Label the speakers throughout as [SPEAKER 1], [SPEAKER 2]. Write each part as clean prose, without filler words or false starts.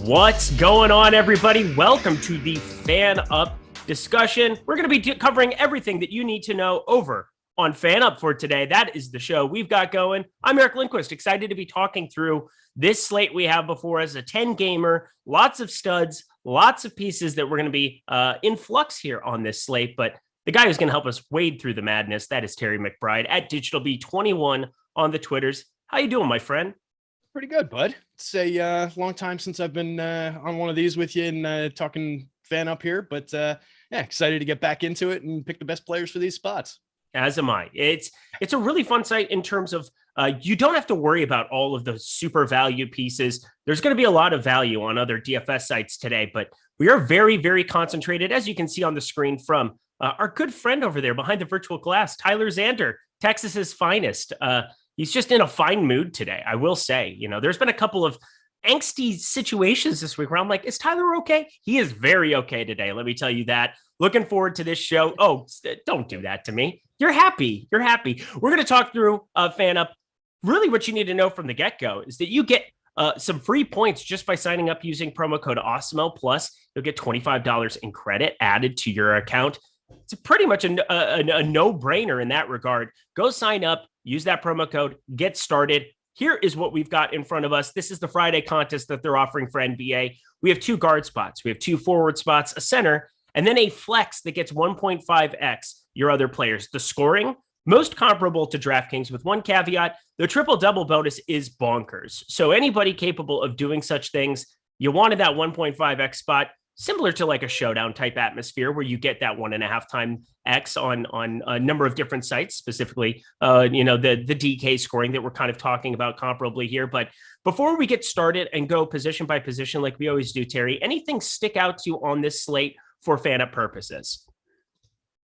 [SPEAKER 1] What's going on, everybody? Welcome to the FanUp discussion. We're going to be covering everything that you need to know over on FanUp for today. That is the show we've got going. I'm Eric Lindquist, excited to be talking through this slate we have before us, a 10-gamer, lots of studs, lots of pieces that we're going to be in flux here on this slate. But the guy who's going to help us wade through the madness, that is Terry McBride at DigitalB21 on the Twitters. How you doing, my friend?
[SPEAKER 2] Pretty good, bud. It's a long time since I've been on one of these with you and talking fan up here, but yeah, excited to get back into it and pick the best players for these spots.
[SPEAKER 1] As am I. It's a really fun site in terms of you don't have to worry about all of the super value pieces. There's going to be a lot of value on other DFS sites today, but we are very, very concentrated, as you can see on the screen, from our good friend over there behind the virtual glass, Tyler Zander, Texas's finest. He's just in a fine mood today, I will say. You know, there's been a couple of angsty situations this week where I'm like, is Tyler okay? He is very okay today. Let me tell you that. Looking forward to this show. Oh, don't do that to me. You're happy. You're happy. We're going to talk through FanUp. Really what you need to know from the get-go is that you get some free points just by signing up using promo code Awesemo. Plus, you'll get $25 in credit added to your account. It's pretty much a no-brainer in that regard. Go sign up, use that promo code, get started. Here is what we've got in front of us. This is the Friday contest that they're offering for NBA. We have 2 guard spots. We have 2 forward spots, a center, and then a flex that gets 1.5x your other players. The scoring, most comparable to DraftKings with one caveat. The triple-double bonus is bonkers. So anybody capable of doing such things, you wanted that 1.5x spot, similar to like a showdown type atmosphere where you get that 1.5 time X on a number of different sites, specifically, the DK scoring that we're kind of talking about comparably here. But before we get started and go position by position, like we always do, Terry, anything stick out to you on this slate for FanUp purposes?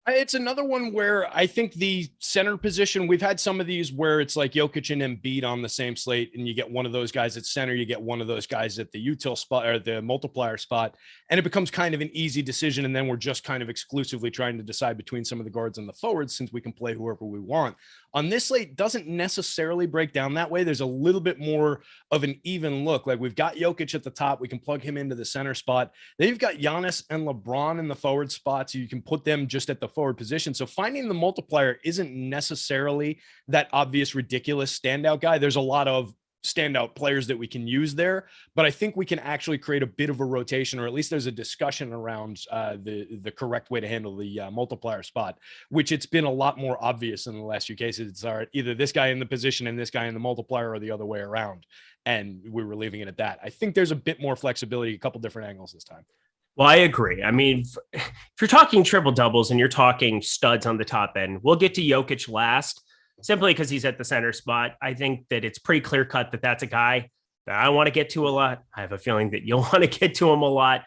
[SPEAKER 2] It's another one where I think the center position, we've had some of these where it's like Jokic and Embiid on the same slate, and you get one of those guys at center, you get one of those guys at the util spot or the multiplier spot, and it becomes kind of an easy decision. And then we're just kind of exclusively trying to decide between some of the guards and the forwards, since we can play whoever we want. On this slate, doesn't necessarily break down that way. There's a little bit more of an even look. Like we've got Jokic at the top. We can plug him into the center spot. Then you've got Giannis and LeBron in the forward spots. So you can put them just at the forward position. So finding the multiplier isn't necessarily that obvious, ridiculous standout guy. There's a lot of standout players that we can use there, but I think we can actually create a bit of a rotation, or at least there's a discussion around the correct way to handle the multiplier spot, which it's been a lot more obvious in the last few cases. It's either this guy in the position and this guy in the multiplier, or the other way around. And we were leaving it at that. I think there's a bit more flexibility, a couple different angles this time.
[SPEAKER 1] Well, I agree. I mean, if you're talking triple doubles and you're talking studs on the top end, we'll get to Jokic last, simply because he's at the center spot. I think that it's pretty clear cut that that's a guy that I want to get to a lot. I have a feeling that you'll want to get to him a lot.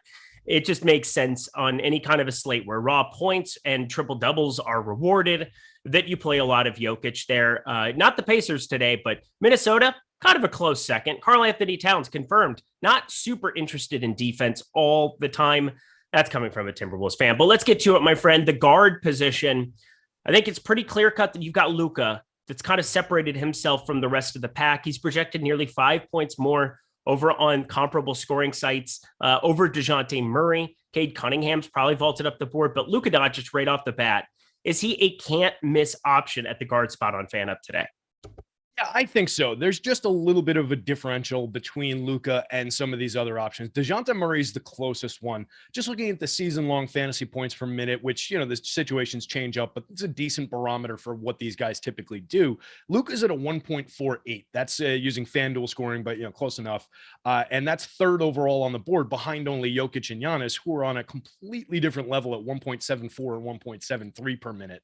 [SPEAKER 1] It just makes sense on any kind of a slate where raw points and triple doubles are rewarded, that you play a lot of Jokic there. Not the Pacers today, but Minnesota, kind of a close second. Karl-Anthony Towns confirmed, not super interested in defense all the time. That's coming from a Timberwolves fan. But let's get to it, my friend. The guard position, I think it's pretty clear cut that you've got Luka that's kind of separated himself from the rest of the pack. He's projected nearly 5 points more over on comparable scoring sites over DeJounte Murray. Cade Cunningham's probably vaulted up the board, but Luka Doncic right off the bat, is he a can't miss option at the guard spot on FanUp today?
[SPEAKER 2] Yeah, I think so. There's just a little bit of a differential between Luka and some of these other options. DeJounte Murray's the closest one. Just looking at the season-long fantasy points per minute, which, the situations change up, but it's a decent barometer for what these guys typically do. Luka's at a 1.48. That's using FanDuel scoring, but, close enough. And that's third overall on the board, behind only Jokic and Giannis, who are on a completely different level at 1.74 and 1.73 per minute.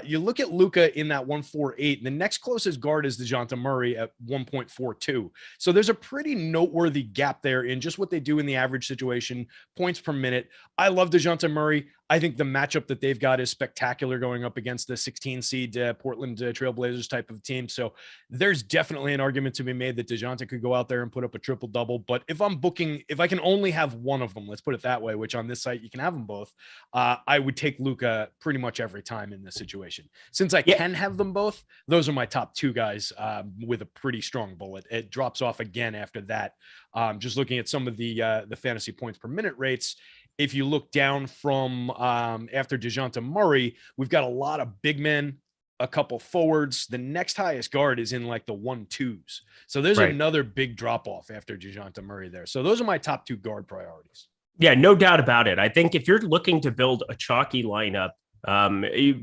[SPEAKER 2] You look at Luka in that 1.48, the next closest guard is DeJounte Murray at 1.42. So there's a pretty noteworthy gap there in just what they do in the average situation, points per minute. I love DeJounte Murray. I think the matchup that they've got is spectacular going up against the 16 seed Portland Trailblazers type of team. So there's definitely an argument to be made that DeJounte could go out there and put up a triple double. But if I can only have one of them, let's put it that way, which on this site you can have them both, I would take Luka pretty much every time in this situation. Since I can have them both, those are my top two guys with a pretty strong bullet. It drops off again after that. Just looking at some of the fantasy points per minute rates. If you look down from after DeJounte Murray, we've got a lot of big men, a couple forwards. The next highest guard is in like the 1-2s. So there's another big drop off after DeJounte Murray there. So those are my top two guard priorities. Yeah,
[SPEAKER 1] no doubt about it. I think if you're looking to build a chalky lineup,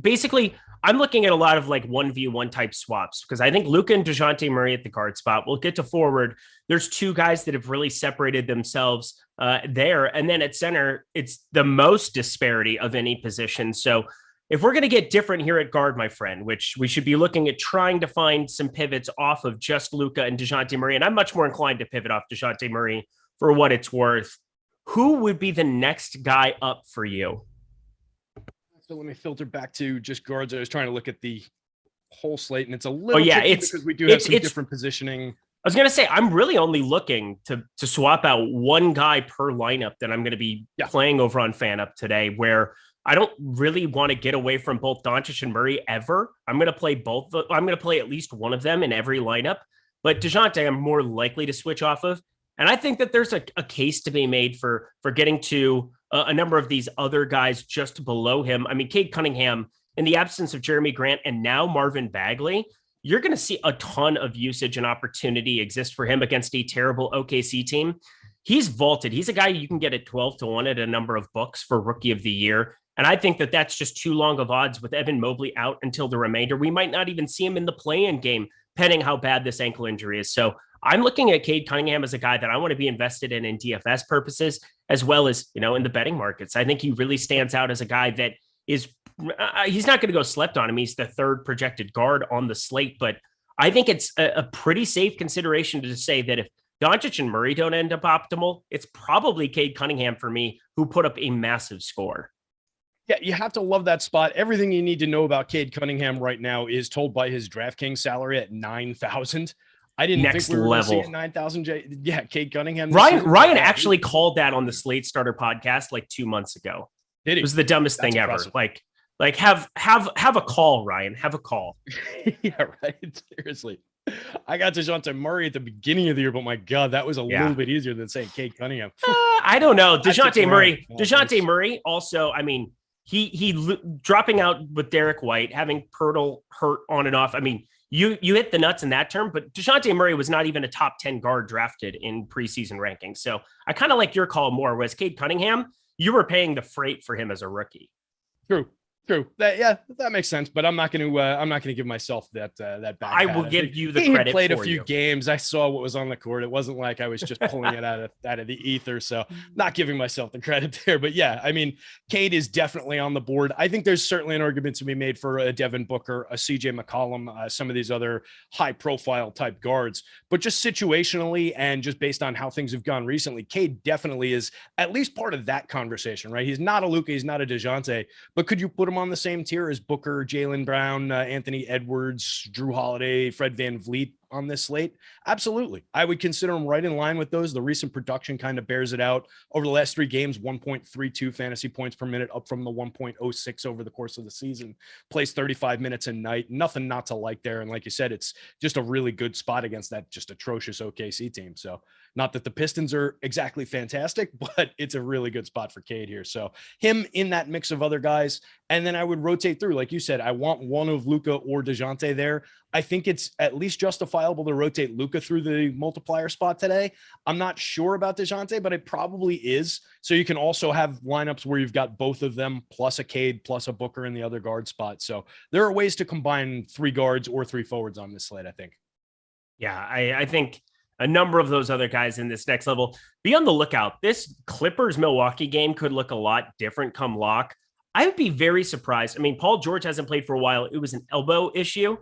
[SPEAKER 1] basically, I'm looking at a lot of like 1v1 type swaps because I think Luka and DeJounte Murray at the guard spot. We'll get to forward. There's two guys that have really separated themselves there. And then at center, it's the most disparity of any position. So if we're going to get different here at guard, my friend, which we should be looking at trying to find some pivots off of just Luka and DeJounte Murray, and I'm much more inclined to pivot off DeJounte Murray for what it's worth. Who would be the next guy up for you?
[SPEAKER 2] So let me filter back to just guards. I was trying to look at the whole slate, and it's a little tricky because we do have some different positioning.
[SPEAKER 1] I was going to say, I'm really only looking to swap out one guy per lineup that I'm going to be playing over on FanUp today, where I don't really want to get away from both Doncic and Murray ever. I'm going to play both. I'm going to play at least one of them in every lineup, but DeJounte, I'm more likely to switch off of. And I think that there's a case to be made for getting to a number of these other guys just below him. I mean, Cade Cunningham, in the absence of Jeremy Grant and now Marvin Bagley, you're going to see a ton of usage and opportunity exist for him against a terrible OKC team. He's vaulted. He's a guy you can get at 12-1 at a number of books for Rookie of the Year. And I think that that's just too long of odds with Evan Mobley out until the remainder. We might not even see him in the play-in game, depending how bad this ankle injury is. So I'm looking at Cade Cunningham as a guy that I want to be invested in DFS purposes, as well as, in the betting markets. I think he really stands out as a guy that is, he's not going to go slept on him. He's the third projected guard on the slate, but I think it's a pretty safe consideration to say that if Doncic and Murray don't end up optimal, it's probably Cade Cunningham for me, who put up a massive score.
[SPEAKER 2] Yeah, you have to love that spot. Everything you need to know about Cade Cunningham right now is told by his DraftKings salary at $9,000. I didn't think we were going to see it 9,000. Yeah, Cade Cunningham.
[SPEAKER 1] Ryan actually called that on the Slate Starter podcast like 2 months ago.
[SPEAKER 2] Did he?
[SPEAKER 1] It was the dumbest thing ever. Like have a call, Ryan. Have a call.
[SPEAKER 2] Yeah, right. Seriously. I got DeJounte Murray at the beginning of the year, but my God, that was a little bit easier than saying Cade Cunningham.
[SPEAKER 1] I don't know. DeJounte Murray also, I mean, he dropping out with Derek White, having Pirtle hurt on and off. I mean, you hit the nuts in that term, but DeJounte Murray was not even a top 10 guard drafted in preseason rankings. So I kind of like your call more, whereas Cade Cunningham, you were paying the freight for him as a rookie.
[SPEAKER 2] True. That makes sense, but I'm not going to give myself that back.
[SPEAKER 1] I will give you the credit.
[SPEAKER 2] He played a few games. I saw what was on the court. It wasn't like I was just pulling it out of the ether. So not giving myself the credit there, but yeah, I mean, Cade is definitely on the board. I think there's certainly an argument to be made for a Devin Booker, a CJ McCollum, some of these other high profile type guards, but just situationally and just based on how things have gone recently, Cade definitely is at least part of that conversation, right? He's not a Luka, he's not a DeJounte, but could you put him on the same tier as Booker, Jaylen Brown, Anthony Edwards, Drew Holiday, Fred VanVleet on this slate? Absolutely. I would consider him right in line with those. The recent production kind of bears it out. Over the last 3 games, 1.32 fantasy points per minute, up from the 1.06 over the course of the season. Plays 35 minutes a night. Nothing not to like there. And like you said, it's just a really good spot against that just atrocious OKC team. So not that the Pistons are exactly fantastic, but it's a really good spot for Cade here. So him in that mix of other guys. And then I would rotate through. Like you said, I want one of Luka or DeJounte there. I think it's at least justifiable to rotate Luka through the multiplier spot today. I'm not sure about DeJounte, but it probably is. So you can also have lineups where you've got both of them plus a Cade plus a Booker in the other guard spot. So there are ways to combine 3 guards or 3 forwards on this slate, I think.
[SPEAKER 1] Yeah, I think a number of those other guys in this next level. Be on the lookout. This Clippers-Milwaukee game could look a lot different come lock. I would be very surprised. I mean, Paul George hasn't played for a while. It was an elbow issue.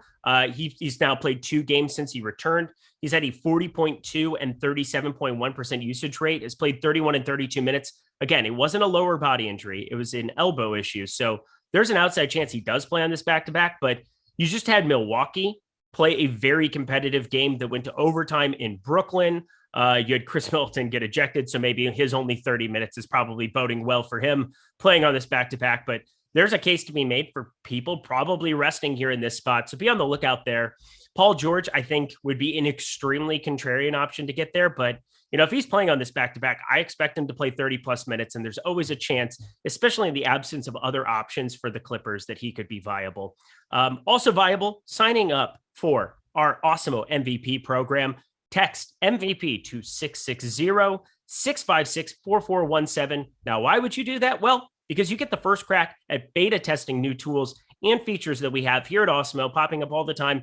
[SPEAKER 1] He's now played 2 games since he returned. He's had a 40.2 and 37.1% usage rate, has played 31 and 32 minutes. again, it wasn't a lower body injury. It was an elbow issue. So there's an outside chance he does play on this back-to-back, but you just had Milwaukee play a very competitive game that went to overtime in Brooklyn. You had Chris Middleton get ejected, so maybe his only 30 minutes is probably boding well for him playing on this back-to-back. But there's a case to be made for people probably resting here in this spot. So be on the lookout there. Paul George, I think, would be an extremely contrarian option to get there. But, if he's playing on this back-to-back, I expect him to play 30-plus minutes. And there's always a chance, especially in the absence of other options for the Clippers, that he could be viable. Also viable, signing up for our Awesemo MVP program. Text MVP to 660-656-4417. Now, why would you do that? Well, because you get the first crack at beta testing new tools and features that we have here at Awesemo popping up all the time.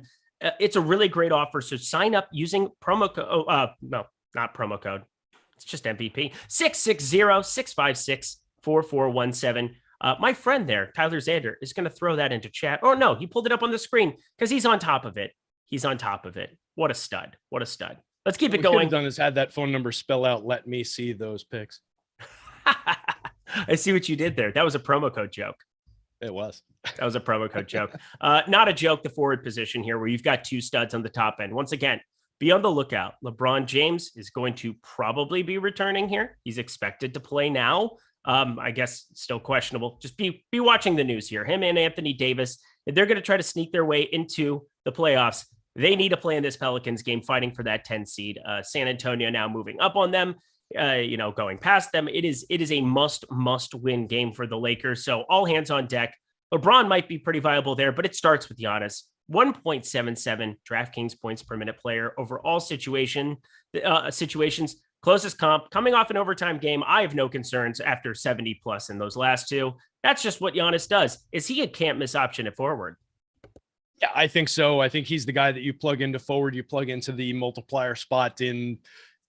[SPEAKER 1] It's a really great offer. So sign up using promo code. No, not promo code. It's just MVP 660-656-4417. My friend there, Tyler Zander, is going to throw that into chat. Oh, no, he pulled it up on the screen because he's on top of it. He's on top of it. What a stud. What a stud. Let's keep it going.
[SPEAKER 2] What we've done is had that phone number spell out, let me see those picks.
[SPEAKER 1] I see what you did there. That was a promo code joke.
[SPEAKER 2] It was.
[SPEAKER 1] That was a promo code joke. Not a joke, the forward position here where you've got two studs on the top end. Once again, be on the lookout. LeBron James is going to probably be returning here. He's expected to play now. I guess still questionable. Just be watching the news here. Him and Anthony Davis, if they're going to try to sneak their way into the playoffs, they need to play in this Pelicans game, fighting for that 10 seed. San Antonio now moving up on them, going past them. It is a must win game for the Lakers. So all hands on deck. LeBron might be pretty viable there, but it starts with Giannis. 1.77 DraftKings points per minute player over all situations. Closest comp coming off an overtime game. I have no concerns after 70 plus in those last two. That's just what Giannis does. Is he a can't miss option at forward?
[SPEAKER 2] Yeah, I think so. I think he's the guy that you plug into forward. You plug into the multiplier spot in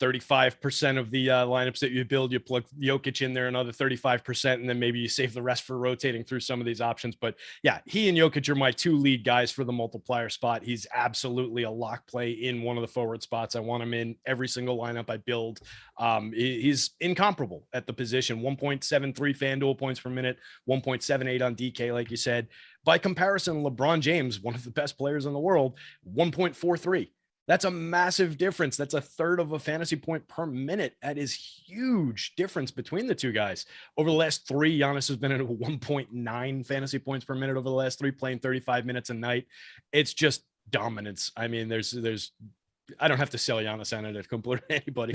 [SPEAKER 2] 35% of the lineups that you build. You plug Jokic in there another 35%, and then maybe you save the rest for rotating through some of these options. But yeah, he and Jokic are my two lead guys for the multiplier spot. He's absolutely a lock play in one of the forward spots. I want him in every single lineup I build. He's incomparable at the position. 1.73 FanDuel points per minute, 1.78 on DK, like you said. By comparison, LeBron James, one of the best players in the world, 1.43. That's a massive difference. That's a third of a fantasy point per minute. That is huge difference between the two guys. Over the last three, Giannis has been at 1.9 fantasy points per minute over the last three, playing 35 minutes a night. It's just dominance. I mean, I don't have to sell Giannis on it to completely anybody.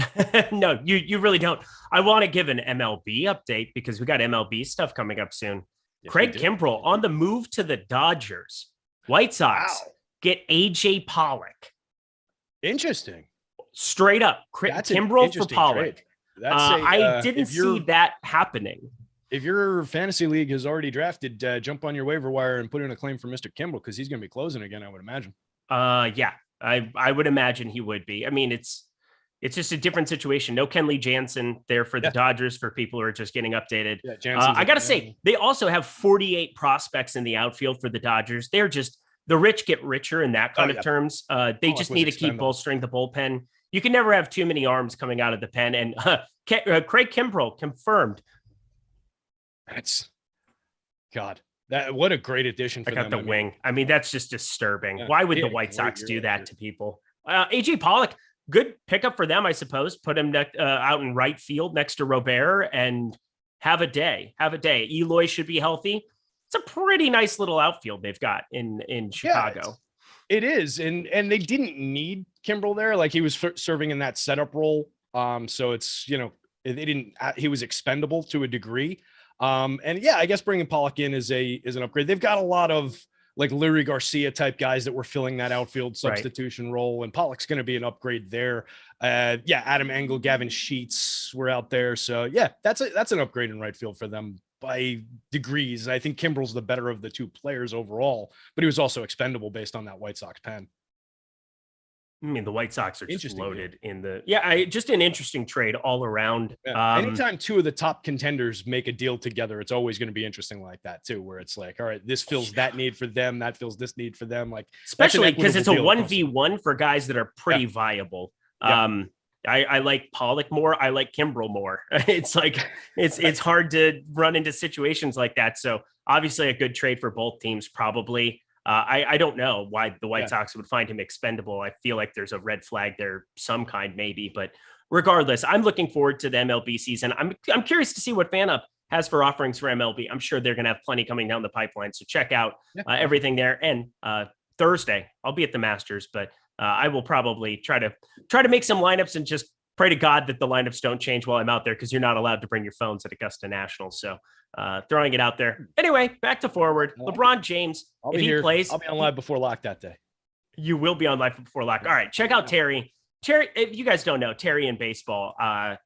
[SPEAKER 1] No, you really don't. I want to give an MLB update because we got MLB stuff coming up soon. Yes, Craig Kimbrell on the move to the Dodgers. White Sox get AJ Pollock.
[SPEAKER 2] Interesting.
[SPEAKER 1] Straight up. Kimbrell for Pollock. I didn't see that happening.
[SPEAKER 2] If your fantasy league has already drafted, jump on your waiver wire and put in a claim for Mr. Kimbrell because he's going to be closing again, I would imagine.
[SPEAKER 1] Yeah, I would imagine he would be. I mean, it's just a different situation. No Kenley Jansen there for the Dodgers for people who are just getting updated. Yeah, I got to say, they also have 48 prospects in the outfield for the Dodgers. They're just the rich get richer in that kind of terms. They just need to keep bolstering the bullpen. You can never have too many arms coming out of the pen. And Craig Kimbrell confirmed.
[SPEAKER 2] That's God. What a great addition for them.
[SPEAKER 1] I got the wing. I mean, that's just disturbing. Why would the White Sox do that to people? AJ Pollock, good pickup for them, I suppose. Put him out in right field next to Robert and have a day. Eloy should be healthy. It's a pretty nice little outfield they've got in Chicago.
[SPEAKER 2] It is. And they didn't need Kimbrell there. Like he was serving in that setup role. So it's, he was expendable to a degree. And yeah, I guess bringing Pollock in is an upgrade. They've got a lot of like Larry Garcia type guys that were filling that outfield substitution role, and Pollock's going to be an upgrade there. Adam Engel, Gavin Sheets were out there. So yeah, that's an upgrade in right field for them by degrees. I think Kimbrell's the better of the two players overall, but he was also expendable based on that White Sox pen.
[SPEAKER 1] I mean, the White Sox are just loaded in the just an interesting trade all around.
[SPEAKER 2] Yeah. Anytime two of the top contenders make a deal together, it's always going to be interesting like that too, where it's like, all right, this fills that need for them, that fills this need for them. Like,
[SPEAKER 1] especially because it's a 1v1 for guys that are pretty viable. I like Pollock more. I like Kimbrel more. It's like, it's hard to run into situations like that. So obviously a good trade for both teams, probably. I don't know why the White Sox would find him expendable. I feel like there's a red flag there, some kind maybe, but regardless, I'm looking forward to the MLB season. I'm curious to see what FanUp has for offerings for MLB. I'm sure they're going to have plenty coming down the pipeline. So check out everything there. And Thursday, I'll be at the Masters, but I will probably try to make some lineups and just pray to God that the lineups don't change while I'm out there, because you're not allowed to bring your phones at Augusta National. So throwing it out there. Anyway, back to forward. LeBron James, if he plays,
[SPEAKER 2] I'll be on live before lock that day.
[SPEAKER 1] You will be on live before lock. All right, check out Terry. Terry, if you guys don't know, Terry in baseball, I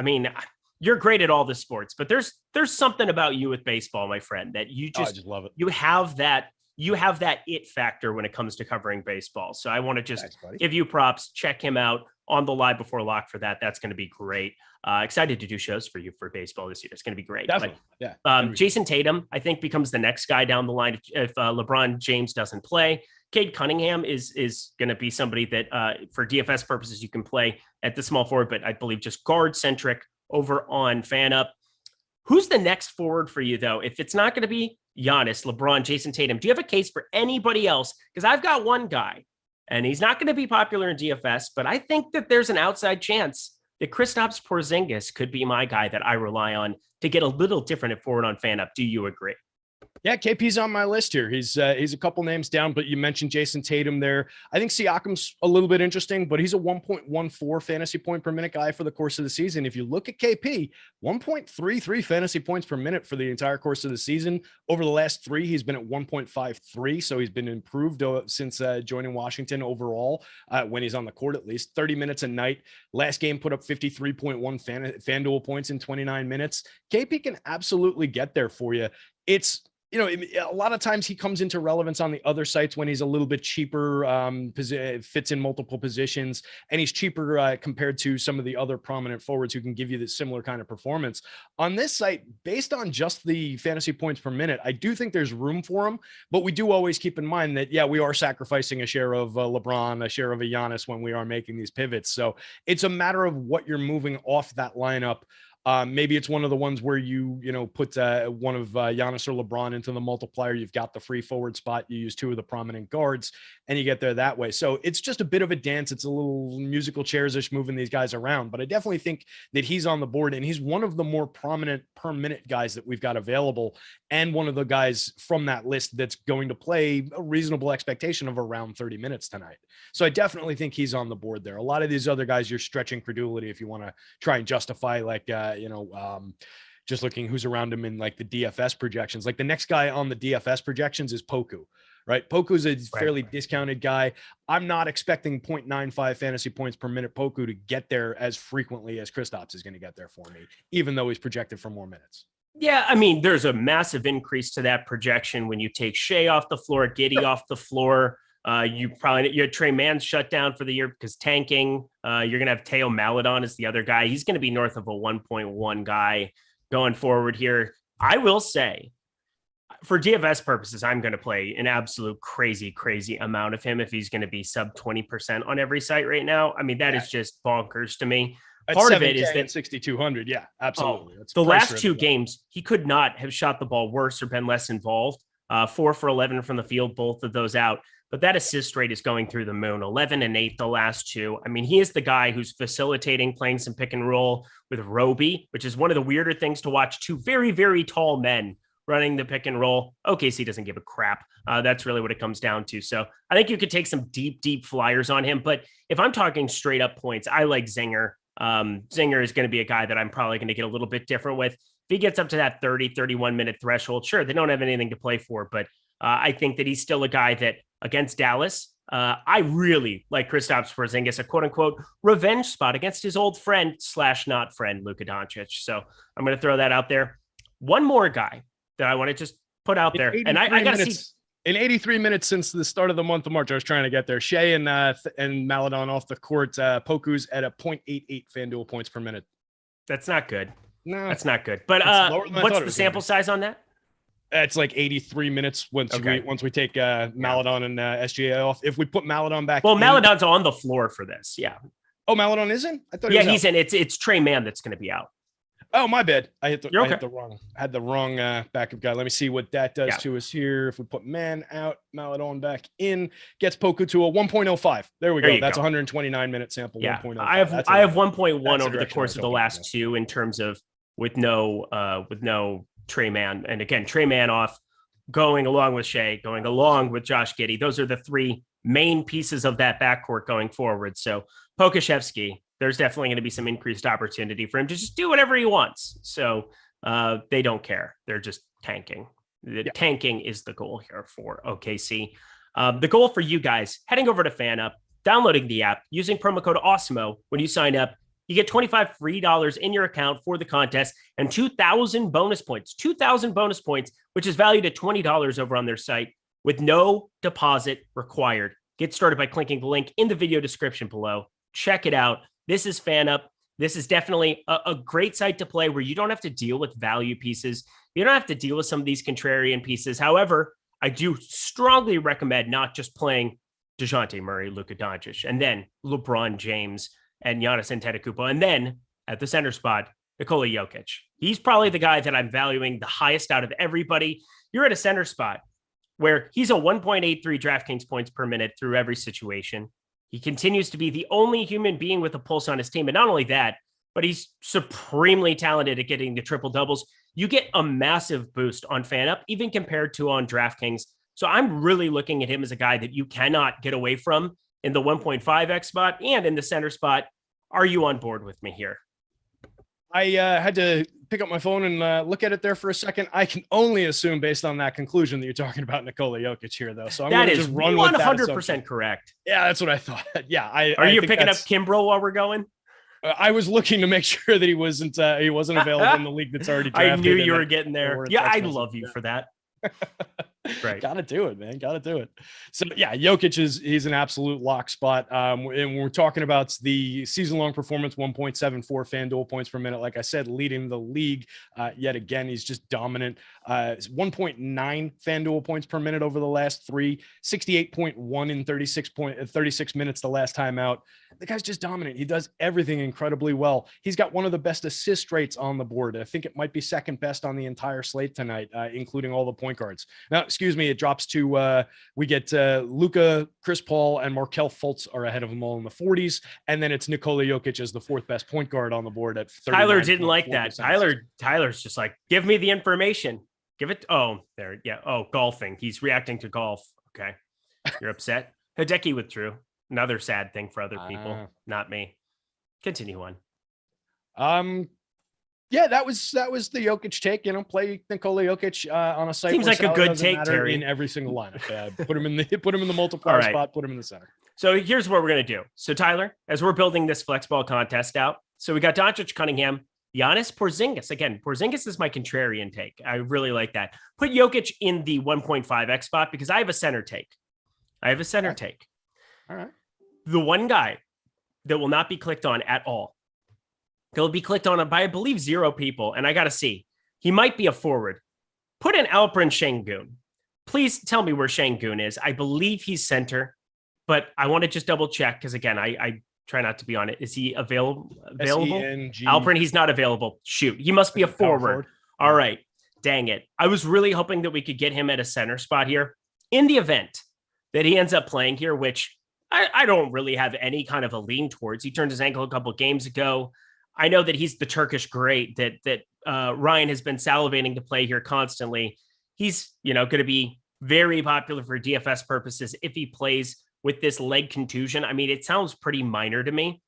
[SPEAKER 1] mean, you're great at all the sports, but there's something about you with baseball, my friend, that you
[SPEAKER 2] I just love it.
[SPEAKER 1] You have that it factor when it comes to covering baseball. So I want to just give you props. Check him out on the live before lock for that. That's going to be great. Excited to do shows for you for baseball this year. It's going to be great.
[SPEAKER 2] Definitely.
[SPEAKER 1] Jason Tatum, I think, becomes the next guy down the line if LeBron James doesn't play. Cade Cunningham is going to be somebody that for DFS purposes you can play at the small forward, but I believe just guard centric over on FanUp. Who's the next forward for you, though? If it's not going to be Giannis, LeBron, Jason Tatum, do you have a case for anybody else? Because I've got one guy, and he's not going to be popular in DFS, but I think that there's an outside chance that Kristaps Porzingis could be my guy that I rely on to get a little different at forward on FanUp. Do you agree?
[SPEAKER 2] Yeah, KP's on my list here. He's a couple names down, but you mentioned Jason Tatum there. I think Siakam's a little bit interesting, but he's a 1.14 fantasy point per minute guy for the course of the season. If you look at KP, 1.33 fantasy points per minute for the entire course of the season. Over the last 3, he's been at 1.53, so he's been improved since joining Washington overall, when he's on the court at least. 30 minutes a night. Last game put up 53.1 FanDuel points in 29 minutes. KP can absolutely get there for you. It's, a lot of times he comes into relevance on the other sites when he's a little bit cheaper, fits in multiple positions, and he's cheaper compared to some of the other prominent forwards who can give you this similar kind of performance. On this site, based on just the fantasy points per minute, I do think there's room for him, but we do always keep in mind that, we are sacrificing a share of LeBron, a share of a Giannis when we are making these pivots. So it's a matter of what you're moving off that lineup. Maybe it's one of the ones where you put one of Giannis or LeBron into the multiplier. You've got the free forward spot. You use 2 of the prominent guards and you get there that way. So it's just a bit of a dance. It's a little musical chairs-ish moving these guys around, but I definitely think that he's on the board, and he's one of the more prominent per minute guys that we've got available, and one of the guys from that list that's going to play a reasonable expectation of around 30 minutes tonight. So I definitely think he's on the board there. A lot of these other guys, you're stretching credulity if you want to try and justify just looking who's around him in like the DFS projections. Like the next guy on the DFS projections is Poku, right? Poku's a fairly discounted guy. I'm not expecting 0.95 fantasy points per minute Poku to get there as frequently as Kristaps is going to get there for me, even though he's projected for more minutes.
[SPEAKER 1] Yeah, I mean, there's a massive increase to that projection when you take Shea off the floor, Giddey off the floor. You had Trey Mann shut down for the year because tanking. You're going to have Teo Maledon as the other guy. He's going to be north of a 1.1 guy going forward here. I will say, for DFS purposes, I'm going to play an absolute crazy amount of him if he's going to be sub 20% on every site right now. I mean, that is just bonkers to me. Part of it is that
[SPEAKER 2] 6,200. Yeah, absolutely.
[SPEAKER 1] The last 2 games, he could not have shot the ball worse or been less involved. 4 for 11 from the field, both of those out. But that assist rate is going through the moon, 11 and 8 the last 2. I mean, he is the guy who's facilitating, playing some pick and roll with Roby, which is one of the weirder things to watch. 2 very, very tall men running the pick and roll. OKC doesn't give a crap. That's really what it comes down to. So I think you could take some deep flyers on him. But if I'm talking straight up points, I like Zinger. Zinger is going to be a guy that I'm probably going to get a little bit different with. If he gets up to that 31 minute threshold, sure, they don't have anything to play for, but I think that he's still a guy that against Dallas, I really like Kristaps Porzingis, a quote unquote revenge spot against his old friend / not friend, Luka Doncic. So I'm going to throw that out there. One more guy that I want to just put out there, and I got to see.
[SPEAKER 2] In 83 minutes since the start of the month of March, I was trying to get there. Shea and Maledon off the court. Poku's at a 0.88 FanDuel points per minute.
[SPEAKER 1] That's not good.
[SPEAKER 2] No,
[SPEAKER 1] that's not good. But what's the sample size on that?
[SPEAKER 2] It's like 83 minutes once we take Maledon and SGA off. If we put Maledon back,
[SPEAKER 1] Maledon's on the floor for this. Yeah.
[SPEAKER 2] Oh, Maladon is in? I thought
[SPEAKER 1] yeah, he's in. It's Trey Mann that's going to be out.
[SPEAKER 2] Oh, my bad. I hit
[SPEAKER 1] okay.
[SPEAKER 2] the wrong backup guy. Let me see what that does to us here. If we put Mann out, Maladon back in, gets Poku to a 1.05. There we go. That's 129 minute sample.
[SPEAKER 1] Yeah,
[SPEAKER 2] 1.05.
[SPEAKER 1] I have 1.1 over the course of the last two in terms of with no Trey Mann. And again, Trey Mann off, going along with Shea, going along with Josh Giddey. Those are the three main pieces of that backcourt going forward. So Pokusevski, there's definitely going to be some increased opportunity for him to just do whatever he wants. So they don't care. They're just tanking. Tanking is the goal here for OKC. The goal for you guys, heading over to FanUp, downloading the app, using promo code Awesemo when you sign up, you get $25 free in your account for the contest and 2,000 bonus points, which is valued at $20 over on their site with no deposit required. Get started by clicking the link in the video description below. Check it out. This is FanUp. This is definitely a great site to play where you don't have to deal with value pieces. You don't have to deal with some of these contrarian pieces. However, I do strongly recommend not just playing DeJounte Murray, Luka Doncic, and then LeBron James and Giannis Antetokounmpo, and then at the center spot, Nikola Jokic. He's probably the guy that I'm valuing the highest out of everybody. You're at a center spot where he's a 1.83 DraftKings points per minute through every situation. He continues to be the only human being with a pulse on his team. And not only that, but he's supremely talented at getting the triple doubles. You get a massive boost on FanUp, even compared to on DraftKings. So I'm really looking at him as a guy that you cannot get away from in the 1.5x spot and in the center spot. Are you on board with me here?
[SPEAKER 2] I had to pick up my phone and look at it there for a second. I can only assume based on that conclusion that you're talking about Nikola Jokic here, though. So I'm going to just run with that. 100%
[SPEAKER 1] correct.
[SPEAKER 2] Yeah, that's what I thought. Yeah.
[SPEAKER 1] Are you picking up Kimbrel while we're going?
[SPEAKER 2] I was looking to make sure that he wasn't available in the league that's already drafted.
[SPEAKER 1] I knew you were getting there. Yeah, I love you for that. Right.
[SPEAKER 2] Gotta do it, man. Gotta do it. So yeah, Jokic he's an absolute lock spot. And we're talking about the season-long performance, 1.74 FanDuel points per minute. Like I said, leading the league yet again. He's just dominant. 1.9 FanDuel points per minute over the last three, 68.1 in 36 minutes the last time out. The guy's just dominant. He does everything incredibly well. He's got one of the best assist rates on the board. I think it might be second best on the entire slate tonight, including all the point guards. Now, excuse me, it drops to we get Luka, Chris Paul, and Markelle Fultz are ahead of them all in the 40s, and then it's Nikola Jokic as the fourth best point guard on the board at 30.
[SPEAKER 1] Tyler didn't like that. Tyler's just like, give me the information. Give it. Oh, there. Yeah. Oh, golfing. He's reacting to golf. Okay. You're upset. Hideki withdrew. Another sad thing for other people, not me. Continue on.
[SPEAKER 2] Yeah, that was the Jokic take. Play Nikola Jokic on a site.
[SPEAKER 1] Seems like a good take, Terry.
[SPEAKER 2] In every single lineup. Put him in the multiplier spot. Put him in the center.
[SPEAKER 1] So here's what we're gonna do. So Tyler, as we're building this flex ball contest out, so we got Doncic, Cunningham, Giannis, Porzingis. Again, Porzingis is my contrarian take. I really like that. Put Jokic in the 1.5x spot because I have a center take.
[SPEAKER 2] All right.
[SPEAKER 1] The one guy that will not be clicked on at all. He'll be clicked on by, I believe, 0 people. And I got to see. He might be a forward. Put in Alperen Şengün. Please tell me where Şengün is. I believe he's center, but I want to just double check because, again, I try not to be on it. Is he available? Alperen, he's not available. Shoot. He must be a forward. All right. Dang it. I was really hoping that we could get him at a center spot here. In the event that he ends up playing here, which I don't really have any kind of a lean towards. He turned his ankle a couple of games ago. I know that he's the Turkish great that Ryan has been salivating to play here constantly. He's, going to be very popular for DFS purposes if he plays with this leg contusion. I mean, it sounds pretty minor to me,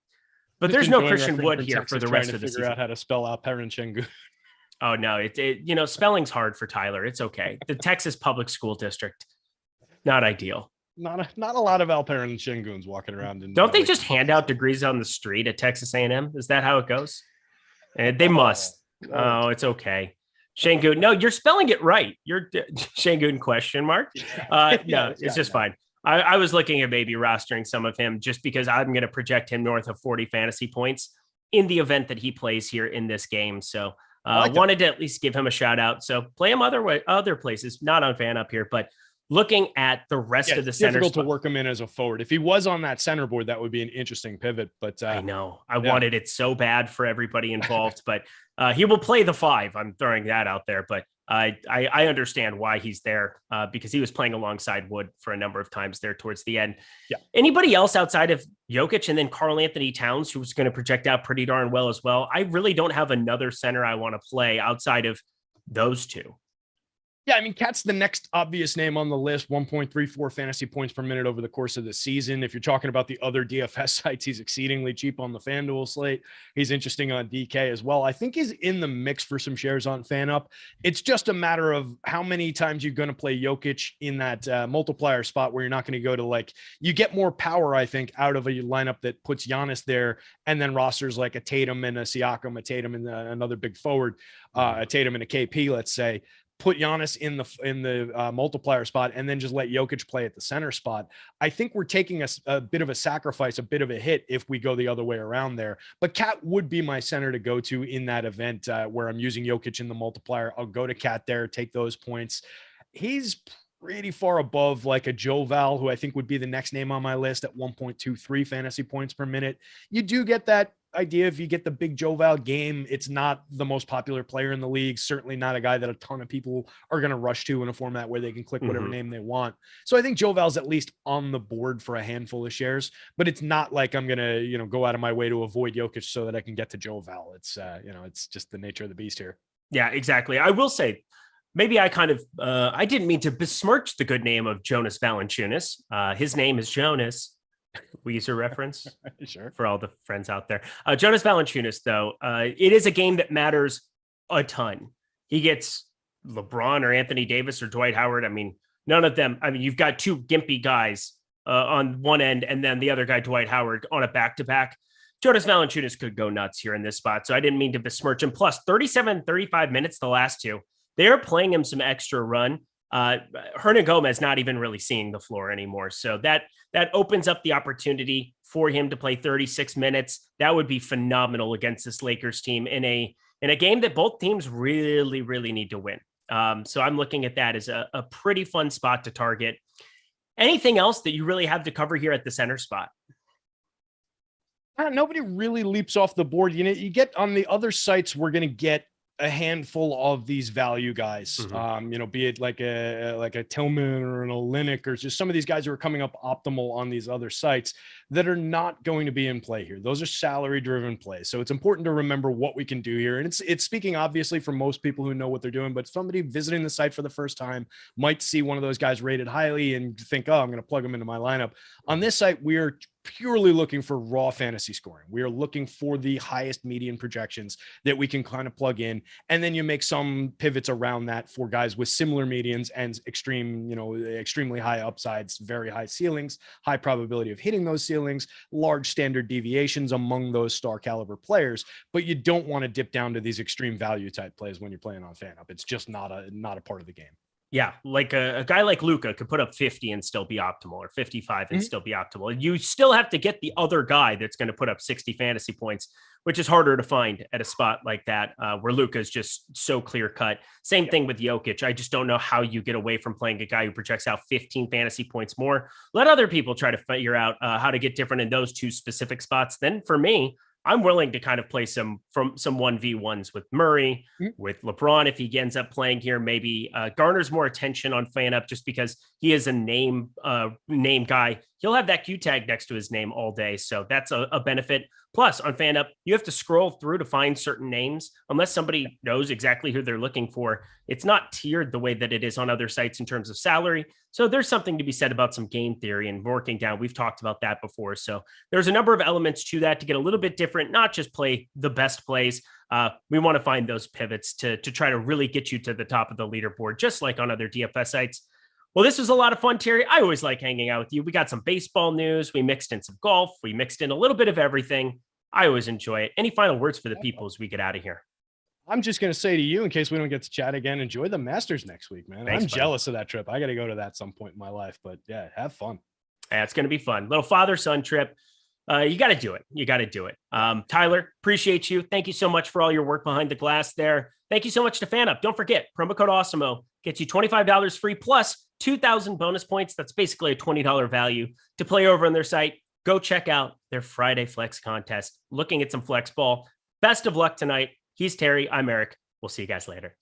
[SPEAKER 1] but there's no Christian Wood here for the rest of the season.
[SPEAKER 2] Figure out how to spell out Alperen Şengün.
[SPEAKER 1] Oh no, spelling's hard for Tyler. It's okay. The Texas public school district, not ideal.
[SPEAKER 2] Not a lot of Alperen Şengüns walking around.
[SPEAKER 1] Don't they just hand out degrees on the street at Texas A&M? Is that how it goes? And they must. Oh, it's okay. Şengün. No, you're spelling it right. You're Şengün question mark. It's just fine. I was looking at maybe rostering some of him just because I'm going to project him north of 40 fantasy points in the event that he plays here in this game. So wanted to at least give him a shout out. So play him other places, not on FanUp here, but looking at the rest of the
[SPEAKER 2] it's
[SPEAKER 1] center
[SPEAKER 2] difficult
[SPEAKER 1] spot,
[SPEAKER 2] to work him in as a forward. If he was on that center board, that would be an interesting pivot. But
[SPEAKER 1] I know I wanted it so bad for everybody involved, but he will play the 5. I'm throwing that out there, but I understand why he's there because he was playing alongside Wood for a number of times there towards the end.
[SPEAKER 2] Yeah.
[SPEAKER 1] Anybody else outside of Jokic and then Karl Anthony Towns, who's going to project out pretty darn well as well? I really don't have another center I want to play outside of those two.
[SPEAKER 2] Yeah, I mean, Cat's the next obvious name on the list, 1.34 fantasy points per minute over the course of the season. If you're talking about the other DFS sites, he's exceedingly cheap on the FanDuel slate. He's interesting on DK as well. I think he's in the mix for some shares on FanUp. It's just a matter of how many times you're going to play Jokic in that multiplier spot where you're not going to go to you get more power, I think, out of a lineup that puts Giannis there and then rosters like a Tatum and a Siakam, a Tatum and another big forward, a Tatum and a KP, let's say. Put Giannis in the multiplier spot and then just let Jokic play at the center spot. I think we're taking a bit of a sacrifice, a bit of a hit if we go the other way around there. But Cat would be my center to go to in that event where I'm using Jokic in the multiplier. I'll go to Cat there, take those points. He's pretty far above like a Joe Val, who I think would be the next name on my list at 1.23 fantasy points per minute. You do get that idea if you get the big Joe Val game. It's not the most popular player in the league, certainly not a guy that a ton of people are going to rush to in a format where they can click whatever name they want. So I think Joe Val's at least on the board for a handful of shares, but it's not like I'm going to, go out of my way to avoid Jokic so that I can get to Joe Val. It's, it's just the nature of the beast here.
[SPEAKER 1] Yeah, exactly. I will say, maybe I kind of, I didn't mean to besmirch the good name of Jonas Valanciunas. His name is Jonas. Weezer reference
[SPEAKER 2] sure
[SPEAKER 1] for all the friends out there. Jonas Valanciunas, though, it is a game that matters a ton. He gets LeBron or Anthony Davis or Dwight Howard. I mean, none of them. I mean, you've got two gimpy guys on one end and then the other guy, Dwight Howard, on a back-to-back. Jonas Valanciunas could go nuts here in this spot. So I didn't mean to besmirch him. Plus 37, 35 minutes the last two. They're playing him some extra run. Hernan Gomez not even really seeing the floor anymore. So that opens up the opportunity for him to play 36 minutes. That would be phenomenal against this Lakers team in a game that both teams really, really need to win. So I'm looking at that as a pretty fun spot to target. Anything else that you really have to cover here at the center spot?
[SPEAKER 2] Nobody really leaps off the board. You get on the other sites, we're going to get a handful of these value guys, be it like a Tillman or an Olynyk or just some of these guys who are coming up optimal on these other sites that are not going to be in play here. Those are salary driven plays. So it's important to remember what we can do here. And it's speaking obviously for most people who know what they're doing, but somebody visiting the site for the first time might see one of those guys rated highly and think, oh, I'm going to plug them into my lineup. On this site, we are purely looking for raw fantasy scoring. We are looking for the highest median projections that we can kind of plug in. And then you make some pivots around that for guys with similar medians and extremely high upsides, very high ceilings, high probability of hitting those ceilings, large standard deviations among those star caliber players. But you don't want to dip down to these extreme value type plays when you're playing on FanUp. It's just not a part of the game.
[SPEAKER 1] Yeah, like a guy like Luka could put up 50 and still be optimal, or 55 and still be optimal. You still have to get the other guy that's going to put up 60 fantasy points, which is harder to find at a spot like that, where Luka is just so clear cut. Same thing with Jokic. I just don't know how you get away from playing a guy who projects out 15 fantasy points more. Let other people try to figure out how to get different in those two specific spots. Then for me, I'm willing to kind of play some 1v1s with Murray, with LeBron. If he ends up playing here, maybe garners more attention on FanUp just because he is a name guy. He'll have that Q tag next to his name all day. So that's a benefit. Plus on FanUp, you have to scroll through to find certain names unless somebody knows exactly who they're looking for. It's not tiered the way that it is on other sites in terms of salary. So there's something to be said about some game theory and working down. We've talked about that before. So there's a number of elements to that to get a little bit different, not just play the best plays. We want to find those pivots to try to really get you to the top of the leaderboard, just like on other DFS sites. Well, this was a lot of fun, Terry. I always like hanging out with you. We got some baseball news. We mixed in some golf. We mixed in a little bit of everything. I always enjoy it. Any final words for the people as we get out of here?
[SPEAKER 2] I'm just going to say to you, in case we don't get to chat again, enjoy the Masters next week, man.
[SPEAKER 1] Thanks,
[SPEAKER 2] I'm
[SPEAKER 1] buddy.
[SPEAKER 2] jealous of that trip. I got to go to that some point in my life, but yeah, have fun.
[SPEAKER 1] Yeah, it's going to be fun. Little father-son trip. You got to do it. You got to do it. Tyler, appreciate you. Thank you so much for all your work behind the glass there. Thank you so much to FanUp. Don't forget, promo code Awesemo gets you $25 free plus 2,000 bonus points. That's basically a $20 value to play over on their site. Go check out their Friday Flex contest. Looking at some flex ball. Best of luck tonight. He's Terry. I'm Eric. We'll see you guys later.